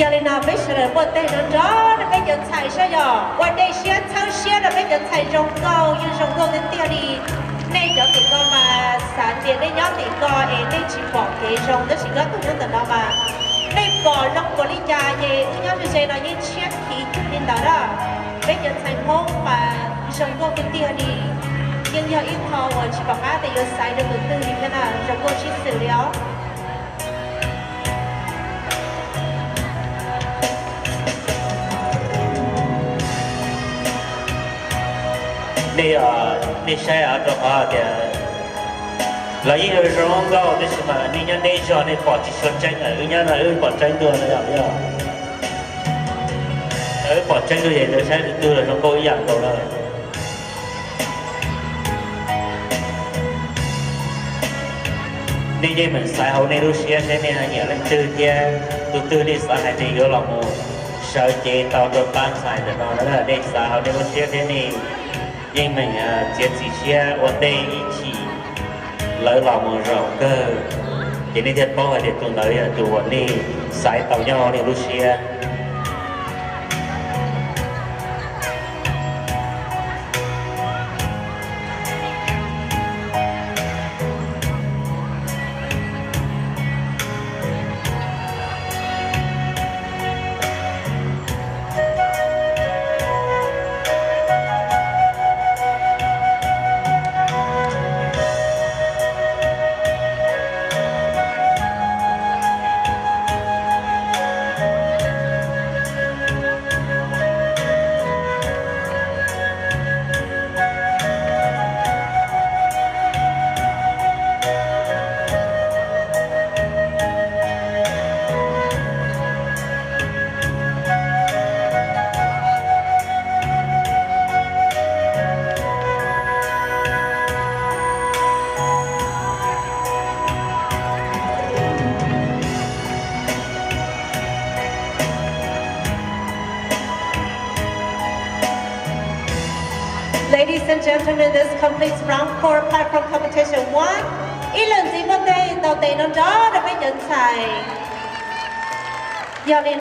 要你拿被谁的不对能找的被人才是哟，我得先尝鲜的被人才中高，有中高的店里，那有点高嘛，3点那有点高，那chỉ bỏ cái rong đó chỉ có tụi nó tận đó mà,那bỏ rong của lý gia gì, tụi nhau thì là những chiếc khí trên đó đó, bây giờ thành phố mà rong cao cái tiền đi, nhưng giờ ít họ chỉ bảo cá thì giờ xài được từ từ thì cái nào rong cao chỉ xử lý đi xe ở trong họ thì là những người rong cao thì mà đi nhân đi cho nên bỏ chỉ xuất tranh ở nhân là bỏ tranh đường này à bây bỏ tranh đường vậy thì sẽ đưa là rong cao ý dạng cầu rồi đi đây mình xài hậu này Russia thế này là nhiều lên từ từ đi xài hay thì vô lòng một sợ chế tàu được ban xài được đó là để xài hậu này Russia thế này nhưng mình chiến sĩ xe ổn định ý chí lỡ lòng một rộng cơ chỉ nên thiết bó để tụi tới tụi ổn đi xài tàu nhau này Russia Ladies and gentlemen, this completes round 4 platform competition 1. Ý lần gì vấn đề đầu tiên nó đó là với nhân tài.